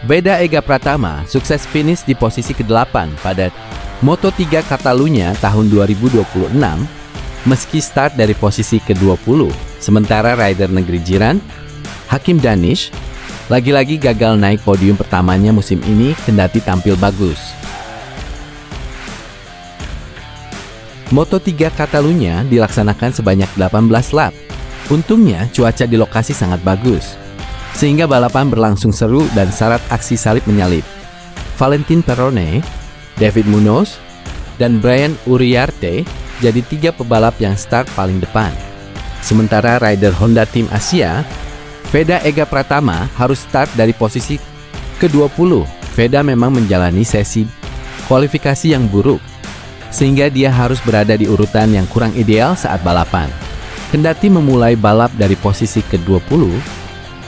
Vega Eda Pratama sukses finish di posisi ke-8 pada Moto3 Catalunya tahun 2026 meski start dari posisi ke-20, sementara rider negeri jiran, Hakim Danish, lagi-lagi gagal naik podium pertamanya musim ini kendati tampil bagus. Moto3 Catalunya dilaksanakan sebanyak 18 lap. Untungnya cuaca di lokasi sangat bagus, sehingga balapan berlangsung seru dan syarat aksi salib menyalip. Valentin Perrone, David Munoz, dan Brian Uriarte jadi 3 pebalap yang start paling depan. Sementara rider Honda Tim Asia, Vega Eda Pratama harus start dari posisi ke-20. Vega memang menjalani sesi kualifikasi yang buruk, sehingga dia harus berada di urutan yang kurang ideal saat balapan. Kendati memulai balap dari posisi ke-20,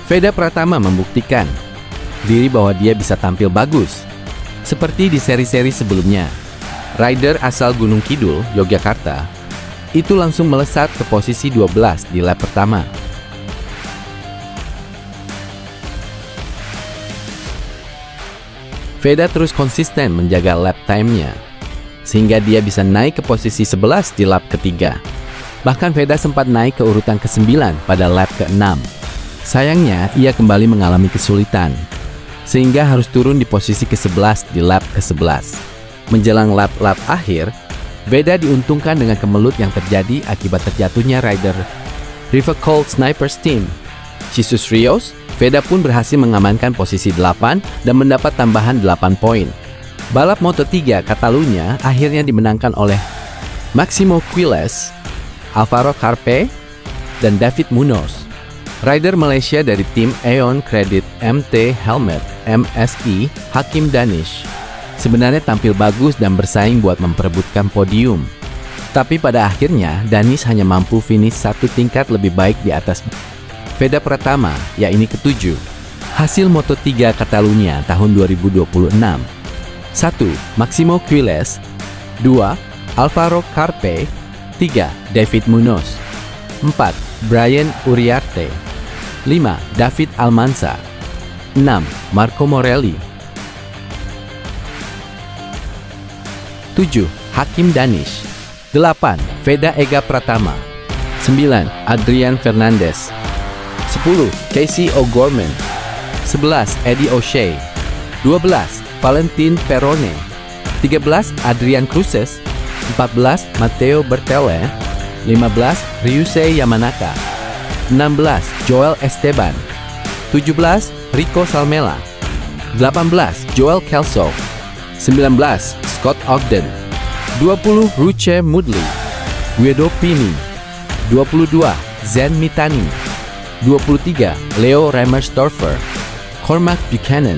Eda Pratama membuktikan diri bahwa dia bisa tampil bagus. Seperti di seri-seri sebelumnya, rider asal Gunung Kidul, Yogyakarta, itu langsung melesat ke posisi 12 di lap pertama. Vega terus konsisten menjaga lap time-nya, sehingga dia bisa naik ke posisi 11 di lap ketiga. Bahkan Vega sempat naik ke urutan ke-9 pada lap ke-6. Sayangnya, ia kembali mengalami kesulitan, sehingga harus turun di posisi ke-11 di lap ke-11. Menjelang lap-lap akhir, Vega diuntungkan dengan kemelut yang terjadi akibat terjatuhnya rider River Cold Snipers Team, Jesus Rios. Vega pun berhasil mengamankan posisi 8 dan mendapat tambahan 8 poin. Balap Moto3 Catalunya akhirnya dimenangkan oleh Maximo Quiles, Alvaro Carpe, dan David Munoz. Rider Malaysia dari tim Aeon Credit MT Helmet MSI, Hakim Danish, sebenarnya tampil bagus dan bersaing buat memperebutkan podium. Tapi pada akhirnya, Danish hanya mampu finish 1 tingkat lebih baik di atas Eda Pratama, yakni ke-7. Hasil Moto3 Catalunya tahun 2026: 1. Maximo Quiles, 2. Alvaro Carpe, 3. David Munoz, 4. Brian Uriarte, 5. David Almanza, 6. Marco Morelli, 7. Hakim Danish, 8. Vega Eda Pratama, 9. Adrian Fernandez, 10. Casey O'Gorman, 11. Eddie O'Shea, 12. Valentin Perrone, 13. Adrian Cruces, 14. Matteo Bertele, 15. Ryusei Yamanaka, 16. Joel Esteban, 17. Rico Salmela, 18. Joel Kelso, 19. Scott Ogden, 20. Ruche Mudli, Guido Pini, 22. Zen Mitani, 23. Leo Remersdorfer, Cormac Buchanan.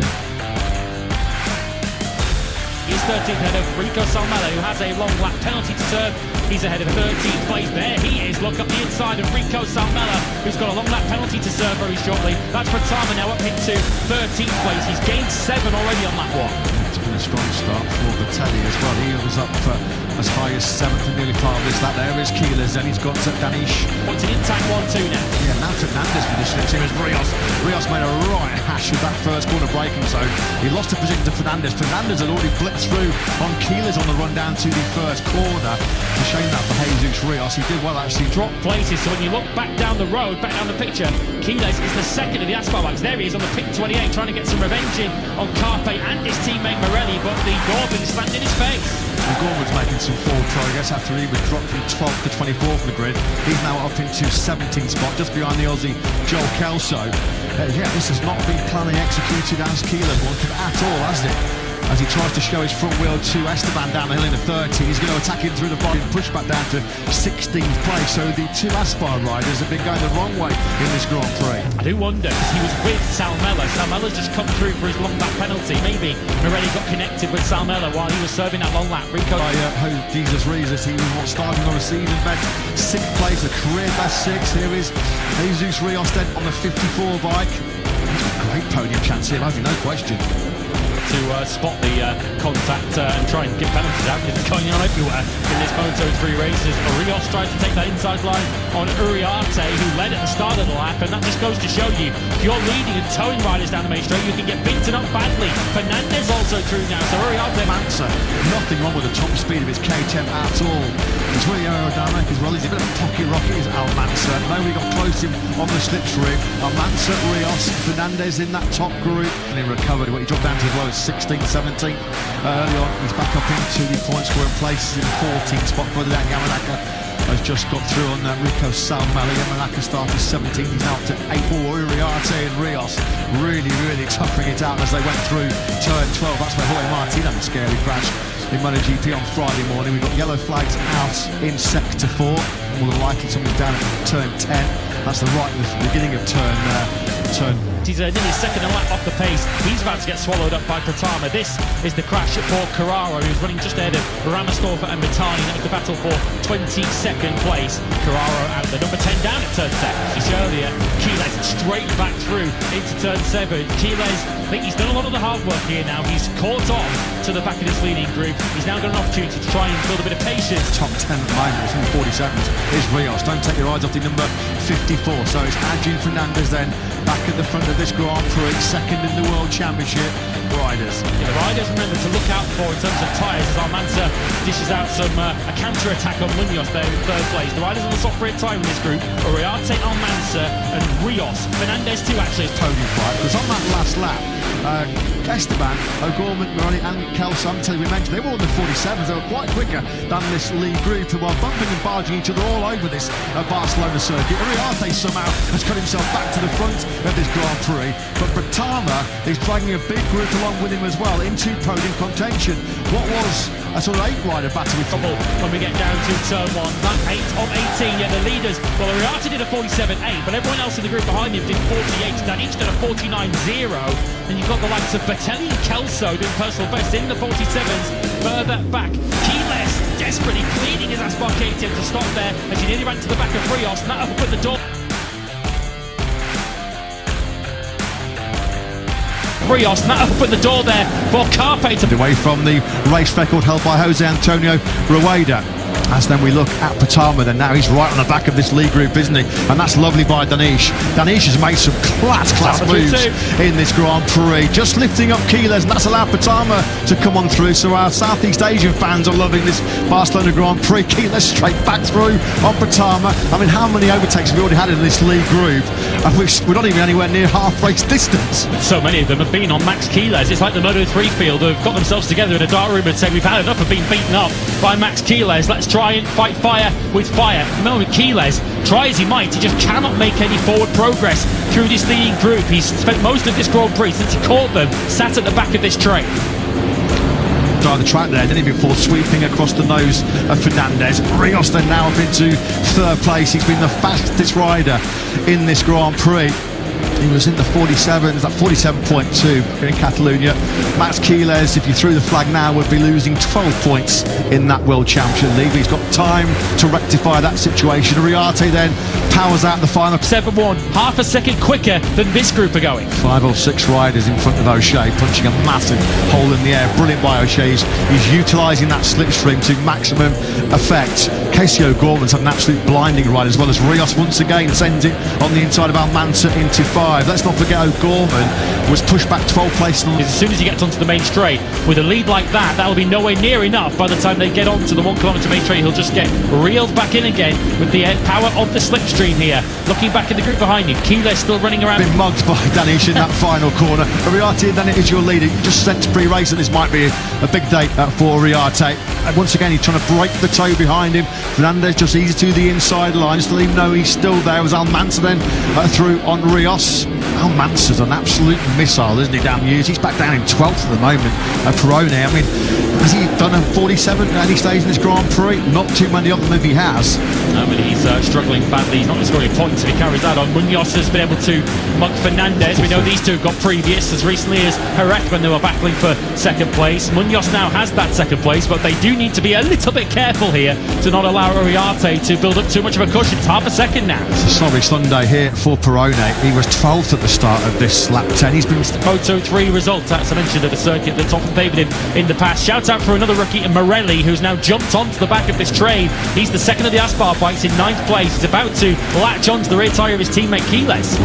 He's 13th ahead of Rico Salmela, who has a long lap penalty to serve. He's ahead of 13th place. There he is. Look up the inside of Rico Salmela, who's got a long lap penalty to serve very shortly. That's Pratama now up into 13th place. He's gained 7 already on lap 1. It's been a strong start for Bertelli as well. He was up for as high as 7th and nearly 5 this lap. There is Keylers, then he's got Danish. Wants an intact 1-2 now. Yeah, now Fernandez positioning it. It was Rios. Rios made a right hash of that first corner braking zone. He lost the position to Fernandez. Fernandez had already blitzed through on Keylers on the run down to the first corner. A shame that for Jesus Rios. He did well actually. Drop places, so when you look back down the road, back down the picture, Keylers is the second of the asphalt bikes. There he is on the pit 28, trying to get some revenge in on Carpe and his teammate Morelli, but the Gorgon slammed in his face. The Gorgon's making some forward progress after he was dropped from 12th to 24th on the grid. He's now up into 17th spot, just behind the Aussie Joel Kelso. Yeah, this has not been planning executed as Keylers wanted at all, has it? As he tries to show his front wheel to Esteban down the hill in the 30, he's going to attack him through the body and push back down to 16th place. So the 2 Aspire riders have been going the wrong way in this Grand Prix. I do wonder, because he was with Salmela. Salmela's just come through for his long lap penalty. Maybe Morelli got connected with Salmela while he was serving that long lap. Rico. Jesus Rios, he was starting on a season best 6th place, a career best 6. Here is Jesus Rios then on the 54 bike. He's got a great podium chance here, no question. to spot the contact and try and get penalties out, because it's going on everywhere in this Moto3 races. Rios tries to take that inside line on Uriarte, who led at the start of the lap, and that just goes to show you, if you're leading and towing riders down the main straight, you can get beaten up badly. Fernandez also through now, so Uriarte... Mansa, nothing wrong with the top speed of his KTM at all. He's really aerodynamic as well. He's a bit of a pocket rocket, is Almansa. Nobody got close to him on the slipstream. Almansa, Rios, Fernandez in that top group. And he recovered. He dropped down to as low as 16th, 17th. Early on, he's back up into the point scoring places in 14th spot. Further down, Yamanaka has just got through on Rico Salmela. Yamanaka started 17th. He's now up to 8th. Uriarte and Rios really toughing it out as they went through turn 12. That's where Jorge Martin had a scary crash in MotoGP on Friday morning. We've got yellow flags out in sector 4. More than likely something's down at turn 10. That's the beginning of turn. He's nearly a second a lap off the pace. He's about to get swallowed up by Pratama. This is the crash for Carraro, who's running just ahead of Ramastorfer and Battani. That was the battle for 22nd place. Carraro out the number 10 down at turn 7. It's earlier. Quiles straight back through into turn 7. Quiles, I think he's done a lot of the hard work here now. He's caught on to the back of this leading group. He's now got an opportunity to try and build a bit of patience. Top 10 at the moment, it's in the 47s. Here's Rios. Don't take your eyes off the number 54. So it's Adrian Fernandez then back at the front of this Grand Prix, second in the World Championship. Riders. Yeah, the riders, remember, to look out for in terms of tyres as Almansa dishes out a counter-attack on Munoz there in third place. The riders on the soft rear tyre in this group are Uriarte, Almansa and Rios. Fernandez too, actually. Podium fight, because on that last lap, Esteban, O'Gorman, Moroni and Kelso, we mentioned, they were all in the 47s. They were quite quicker than this lead group, who are bumping and barging each other all over this Barcelona circuit. Uriarte somehow has cut himself back to the front of this Grand Prix, but Pratama is dragging a big group along with him as well into podium contention. What was a sort of 8-rider battle with trouble when we get down to turn 1. That 8 of 18, yeah, the leaders. Well, Uriarte did a 47.8, but everyone else in the group behind him did 48, and each did a 49.0. And you've got the likes of Batelli and Kelso doing personal best in the 47s. Further back, Quiles desperately pleading his Aspar KTM to stop there as he nearly ran to the back of Rios, and that opened the door. Rios, and that opened the door there for Carpe to... Away from the race record held by Jose Antonio Rueda. As then we look at Pratama, then now he's right on the back of this league group, isn't he? And that's lovely by Danish. Danish has made some class moves in this Grand Prix, just lifting up Quiles, and that's allowed Pratama to come on through. So our Southeast Asian fans are loving this Barcelona Grand Prix. Quiles straight back through on Pratama. I mean, how many overtakes have we already had in this league group? And we're not even anywhere near half race distance. So many of them have been on Max Quiles. It's like the Moto3 field have got themselves together in a dark room and say, we've had enough of being beaten up by Max Quiles. Let's try and fight fire with fire. Remember, with Quiles, try as he might, he just cannot make any forward progress through this leading group. He's spent most of this Grand Prix since he caught them sat at the back of this train. Drive the track there, didn't he, before sweeping across the nose of Fernandez. Rios then now up into third place. He's been the fastest rider in this Grand Prix. He was in the 47s, that 47.2 here in Catalunya. Max Quiles, if you threw the flag now, would be losing 12 points in that World Championship League. He's got time to rectify that situation. Uriarte then powers out the final. 7-1, half a second quicker than this group are going. 5 or 6 riders in front of O'Shea, punching a massive hole in the air. Brilliant by O'Shea. He's utilising that slipstream to maximum effect. Casey O'Gorman's had an absolute blinding ride, as well as Rios once again sends it on the inside of Almansa into 5. Let's not forget O'Gorman was pushed back 12 places. As soon as he gets onto the main straight, with a lead like that, that'll be nowhere near enough. By the time they get onto the 1 kilometre main straight, he'll just get reeled back in again with the power of the slipstream here. Looking back in the group behind him, Quiles still running around. Been mugged by Danish in that final corner. Uriarte then is your leader. You just sense pre-race that this might be a big day for Uriarte. And once again, he's trying to break the toe behind him. Fernandez just easy to the inside line, just to let him know he's still there. As Almansa then through on Rios. Almansa's an absolute missile, isn't he, down the years? He's back down in 12th at the moment. Perone, I mean, has he done a 47 at any stage in this Grand Prix? Not too many of them if he has. No, but he's struggling badly. He's not scoring points if he carries that on. Munoz has been able to mug Fernandez. We know these two have got previous as recently as Jerez when they were battling for second place. Munoz now has that second place, but they do need to be a little bit careful here to not allow Uriarte to build up too much of a cushion. It's half a second now. It's a sorry Sunday here for Perone. He was 12th at the the start of this lap 10. He's been Moto3 results, as I mentioned, at the circuit that's often favoured him in the past. Shout out for another rookie, Morelli, who's now jumped onto the back of this train. He's the second of the Aspar bikes in 9th place. He's about to latch onto the rear tyre of his teammate Quiles.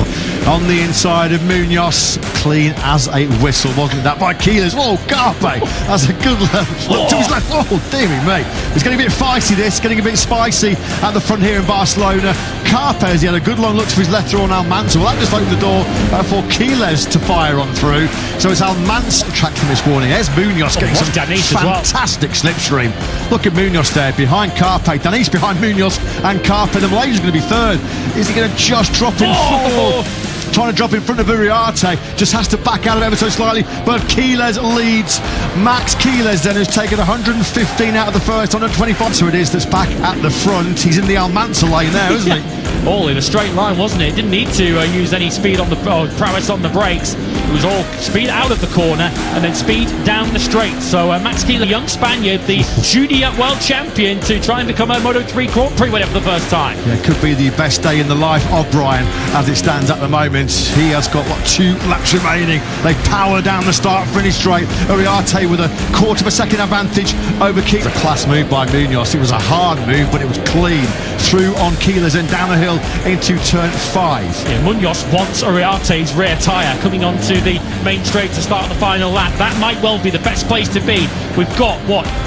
on the inside of Munoz, clean as a whistle, wasn't that, by Quiles? Whoa, Carpe has a good look to his left. Oh, dear me. It's getting a bit feisty, this, getting a bit spicy at the front here in Barcelona. Carpe has had a good long look to his left through on Almanza. Well, that just opened the door for Quiles to fire on through. So it's Almanza tracking this warning. There's Munoz getting some fantastic slipstream. Look at Munoz there behind Carpe. Danish behind Munoz and Carpe. The Malaysian's going to be third. Is he going to just drop in fourth? Trying to drop in front of Uriarte, just has to back out of it ever so slightly, but Quiles leads. Max Quiles then has taken 115 out of the first, 125, so it is that's back at the front. He's in the Almanza lane there, isn't he? All in a straight line, wasn't it? Didn't need to use any speed on the prowess on the brakes. It was all speed out of the corner and then speed down the straight. So Max Quiles, young Spaniard, the junior world champion, to try and become a Moto3 Grand Prix winner for the first time. Yeah, it could be the best day in the life of Brian as it stands at the moment. He has got, 2 laps remaining. They power down the start-finish straight. Uriarte with a quarter of a second advantage over Quiles. A class move by Munoz. It was a hard move, but it was clean. Through on Quiles and down the hill into turn 5. Yeah, Munoz wants Uriarte's rear tyre coming onto the main straight to start the final lap. That might well be the best place to be. We've got,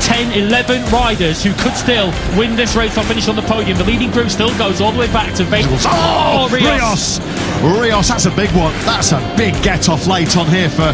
10, 11 riders who could still win this race or finish on the podium. The leading group still goes all the way back to Vega. Oh, Rios, that's a big one. That's a big get-off late on here for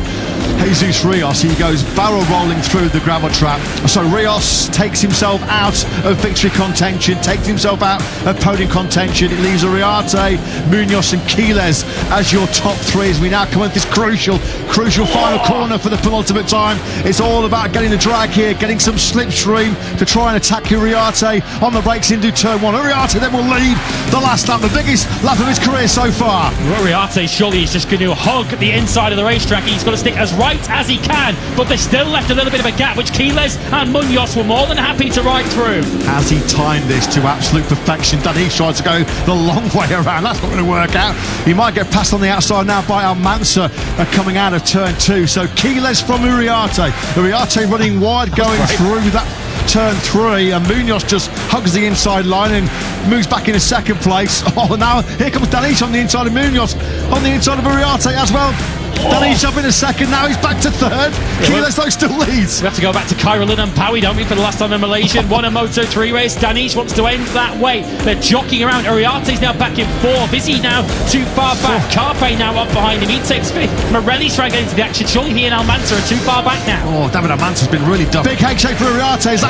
Jesus Rios. He goes barrel rolling through the gravel trap. So Rios takes himself out of victory contention, takes himself out of podium contention. It leaves Uriarte, Munoz and Quiles as your top 3 as we now come into this crucial final corner for the penultimate time. It's all about getting the drag here, getting some slipstream to try and attack Uriarte on the brakes into turn 1. Uriarte then will lead the last lap, the biggest lap of his career so far. Uriarte surely is just going to hug the inside of the racetrack. He's got to stick as right as he can, but they still left a little bit of a gap, which Quiles and Munoz were more than happy to ride through. Has he timed this to absolute perfection? Danish tries to go the long way around. That's not going to work out. He might get passed on the outside now by Almanza coming out of turn 2. So Quiles from Uriarte. Uriarte running wide going through that turn 3, and Munoz just hugs the inside line and moves back into second place. Oh, now here comes Danish on the inside of Munoz, on the inside of Uriarte as well. Danish up in a second, now he's back to third. Quiles though still leads. We have to go back to Caroline and Paui, don't we, for the last time in Malaysia. Won a Moto3 race. Danish wants to end that way. They're jockeying around. Uriarte's now back in 4th. Is he now too far back? Carpe now up behind him. He takes 5th. Morelli's trying to get into the action. Surely he and Almanza are too far back now. Oh, David Almanza's been really dumb. Big headshake for Uriarte. Has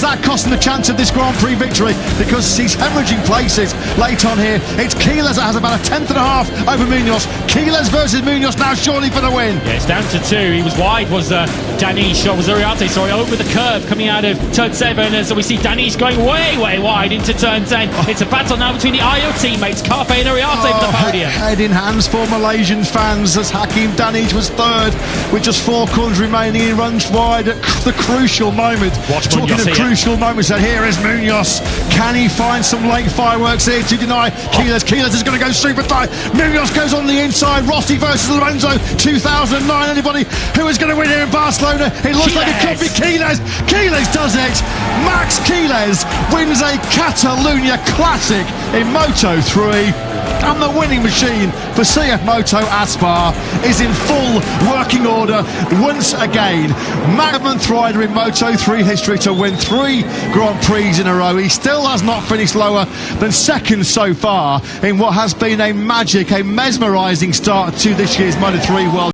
that cost him the chance of this Grand Prix victory? Because he's hemorrhaging places late on here. It's Quiles that has about a 10th and a half over Munoz. Quiles versus Munoz now surely for the win. Yeah, it's down to 2. He was wide, was Danish, or was Uriarte, sorry, over the curve coming out of turn 7. And so we see Danish going way wide into turn 10. It's a battle now between the IO teammates, Carpe and Uriarte for the podium. Head in hands for Malaysian fans as Hakim Danish was 3rd with just 4 corners remaining. He runs wide at the crucial moment. Talking of crucial moments, and here is Munoz. Can he find some late fireworks here to deny Quiles? Quiles is going to go super tight. Munoz goes on the inside. Rossi versus Lorenzo 2009. Anybody who is going to win here in Barcelona? It looks like it could be Quiles. Quiles does it. Max Quiles wins a Catalunya Classic in Moto3. And the winning machine for CF Moto Aspar is in full working order once again. Mammoth rider in Moto3 history to win 3 Grand Prix in a row. He still has not finished lower than 2nd so far in what has been a magic, a mesmerising start to this year's Moto3 World